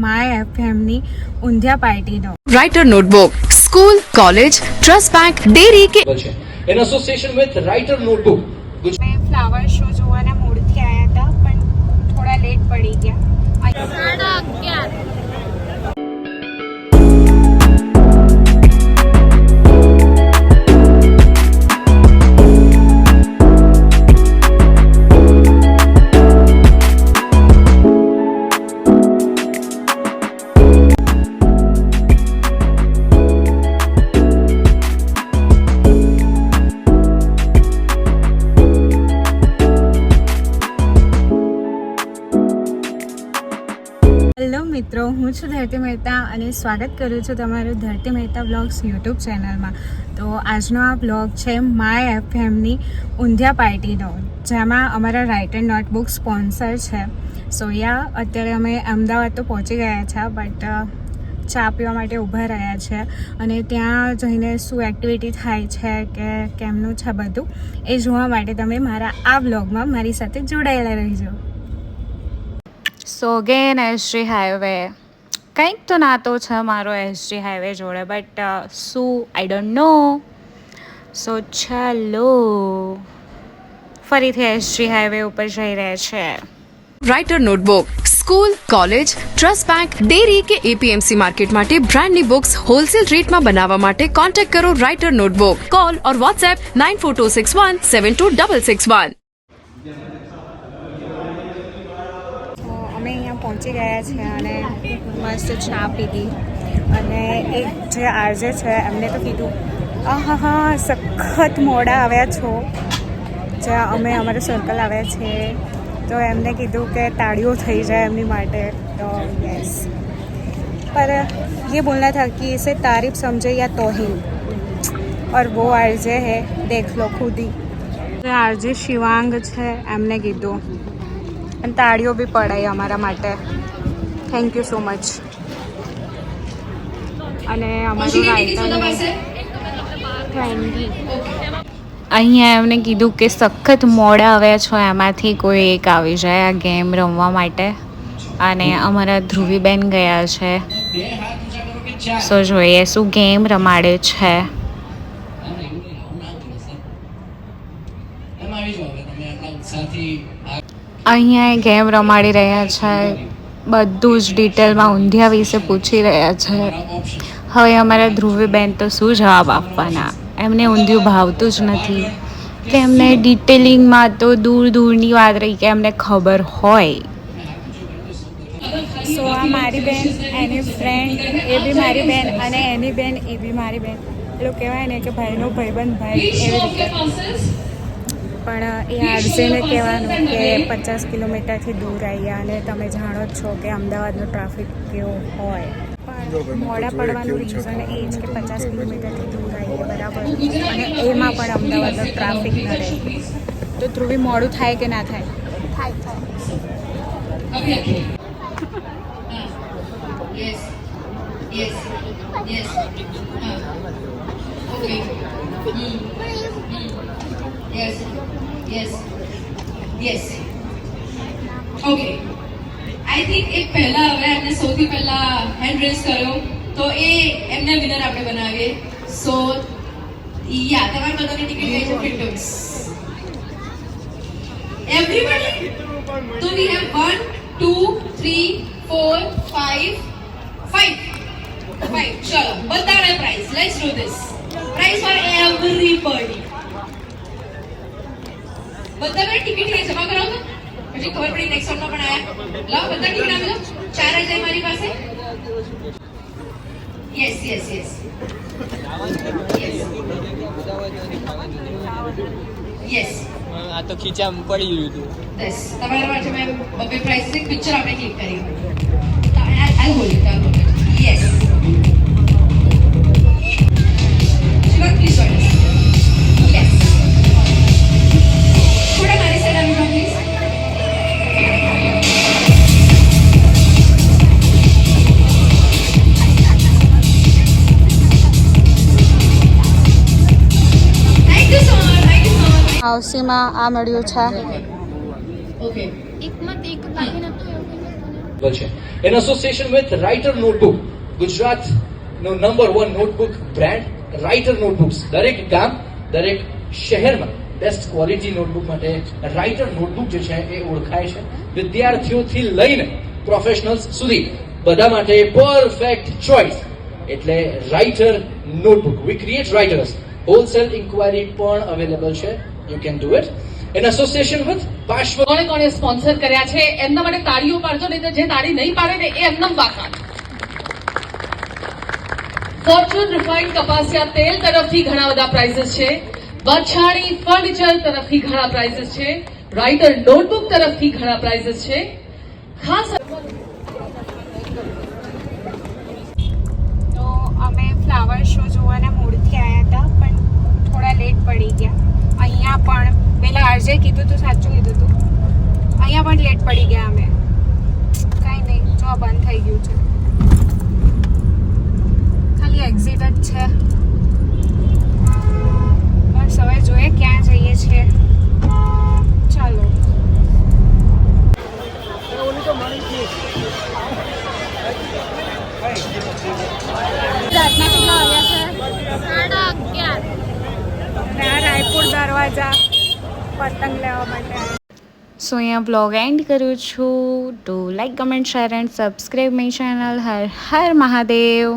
My એફએમની ઊંધિયા પાર્ટીનો writer notebook school, college, trust bank, dairy કે in association with Writer Notebook. મેં flower show જોવાના મૂડથી આવ્યા હતા પણ થોડા લેટ પડી ગયા. 11:30. હેલો મિત્રો, હું છું ધરતી મહેતા અને સ્વાગત કરું છું તમારું ધરતી મહેતા બ્લોગ્સ યુટ્યુબ ચેનલમાં. તો આજનો આ બ્લોગ છે માય એફએમની ઊંધિયા પાર્ટીનો, જેમાં અમારા રાઇટર નોટબુક સ્પોન્સર છે. સો અત્યારે અમે અમદાવાદ તો પહોંચી ગયા છે, બટ ચા પીવા માટે ઊભા રહ્યા છે અને ત્યાં જઈને શું એક્ટિવિટી થાય છે કે કેમનું છે બધું એ જોવા માટે તમે મારા આ બ્લોગમાં મારી સાથે જોડાયેલા રહીજો. સો અગેન એસજી હાઈવે, કંઈક તો નાતો છે મારો એસજી હાઈવે જોડે, બટ શું આઈ ડોન્ટ નો. સો ચાલો ફરીથી એસજી હાઈવે ઉપર જઈ રહ્યા છે. Writer notebook school, college, trust bank, dairy કે એપીએમસી માર્કેટ માટે બ્રાન્ડની બુક્સ હોલસેલ રેટમાં બનાવવા માટે કોન્ટેક્ટ કરો રાઇટર નોટબુક. કોલ ઓર વોટ્સએપ 9426172661. અમે અહીંયા પહોંચી ગયા છે અને મસ્ત ચા પીધી અને એક જે આરજે છે એમને તો કીધું હા સખત મોડા આવ્યા છો, જ્યાં અમે અમારું સર્કલ આવ્યા છે તો એમને કીધું કે તાળીઓ થઈ જાય એમની માટે. તો યસ, પર ये बोलना था कि इसे तारीफ समझे या तौहीन, और वो आरजे है देख लो खुद ही. आरजे शिवांग છે એમને કીધું અને તાળીઓ બી પડાઈ અમારા માટે. Thank you so much. અને અમારું અહીંયા એમને કીધું કે સખત મોડા આવ્યા છો, એમાંથી કોઈ એક આવી જાય આ ગેમ રમવા માટે. અને અમારા ધ્રુવીબેન ગયા છે, સો જોઈએ શું ગેમ રમાડે છે. અહીંયા એ ગેમ રમાડી રહ્યા છે, બધું જ ડિટેલમાં ઊંધિયા વિશે પૂછી રહ્યા છે. હવે અમારા ધ્રુવીબેન તો શું જવાબ આપવાના, એમને ઊંધિયું ભાવતું જ નથી કે એમને ડિટેલિંગમાં તો દૂરની વાત રહી કે એમને ખબર હોય. સો આ મારી બેન, એની ફ્રેન્ડ એ બી મારી બેન, અને એની બેન એ બી મારી બેન. પેલું કહેવાય ને કે ભાઈનો ભાઈબંધ ભાઈ, એવી રીતે. પણ એ આરજેને કહેવાનું કે 50 કિલોમીટરથી દૂર આવ્યા અને તમે જાણો જ છો કે અમદાવાદનો ટ્રાફિક કેવો હોય. પણ મોડા પડવાનું રીઝન એ જ કે 50 કિલોમીટરથી દૂર આવીએ, બરાબર, અને એમાં પણ અમદાવાદનો ટ્રાફિક ન રહે. તો ધ્રુવી મોડું થાય કે ના થાય? Yes. Okay. I think એક પહેલા હવે એમને સૌથી પહેલા હેન્ડ રેઝ કર્યો તો એ એમને વિનર આપણે બનાવીએ. સો તમારી બધાની ટિકિટ ગઈ છે પ્રિન્ટર્સ. એવરીબડી. તો વી હેવ 1 2 3 4 5 ચલો બધાને prize. Let's do this. Prize for everybody. બધાને ટિકિટ લઈ જમા કરાવો તો પછી ખબર પડી નેક્સ્ટ ટાઈમ પણ આયા. લાવ બધા ટિકિટ આપી દો. 4 જ મારી પાસે. યસ આ તો ખીચામ પડી ગયું હતું. બસ તમારા માટે મેં બબે પ્રાઇસ એક પિક્ચર આપણે ક્લિક કરી. I hold it. Yes Shiva please join us. Yes થોડા મારી સાઈડ આવી જાઓ please. Thank you so much. હાઉસીમાં આ મળ્યું છે. ઓકે એકમાં એક બાકી નતું એવું કંઈ નતું ને? છે. In association with Writer Notebook, ગુજરાતનો number 1 notebook brand writer notebooks. દરેક ગામ, દરેક શહેરમાં બેસ્ટ ક્વોલિટી નોટબુક માટે રાઇટર નોટબુક જે છે એ ઓળખાય છે. વિદ્યાર્થીઓથી લઈને પ્રોફેશનલ્સ સુધી બધા માટે પરફેક્ટ ચોઇસ એટલે રાઇટર નોટબુક. વી ક્રિએટ રાઇટર્સ. હોલસેલ ઇન્ક્વાયરી પણ અવેલેબલ છે. You can do it in association with પાર્શ્વ. કોણે સ્પોન્સર કર્યા છે એમના માટે તાળીઓ પાડજો, નહીં તો જે તાળી નહીં પાડે ને એ એમનેમ વાકા. ફોર્ચ્યુન રિફાઇન્ડ કપાસિયા તેલ તરફથી ઘણા બધા પ્રાઇઝીસ છે. વછાણી ફર્નિચર તરફથી ઘણા પ્રાઇઝીસ છે. રાઇટર નોટબુક તરફથી ઘણા પ્રાઇઝીસ છે. ખાસ તો અમે ફ્લાવર શો જોવાના મૂડથી આવ્યા હતા, પણ થોડા લેટ પડી ગયા. અહીંયા પણ પેલા આરજે કીધું હતું, સાચું કીધું હતું, અહીંયા પણ લેટ પડી ગયા અમે. કાંઈ નહીં, જો આ બંધ થઈ ગયું છે, ખાલી એક્ઝિટ જ છે. બસ હવે જોઈએ ક્યાં જઈએ છીએ. ચાલો. રાતના કેટલા વાગ્યા છે? 11:30. રાયપુર દરવાજા પતંગ લેવા માટે. સો અહીંયા બ્લોગ એન્ડ કરું છું. To like, comment, share and subscribe my channel. Har Har Mahadev.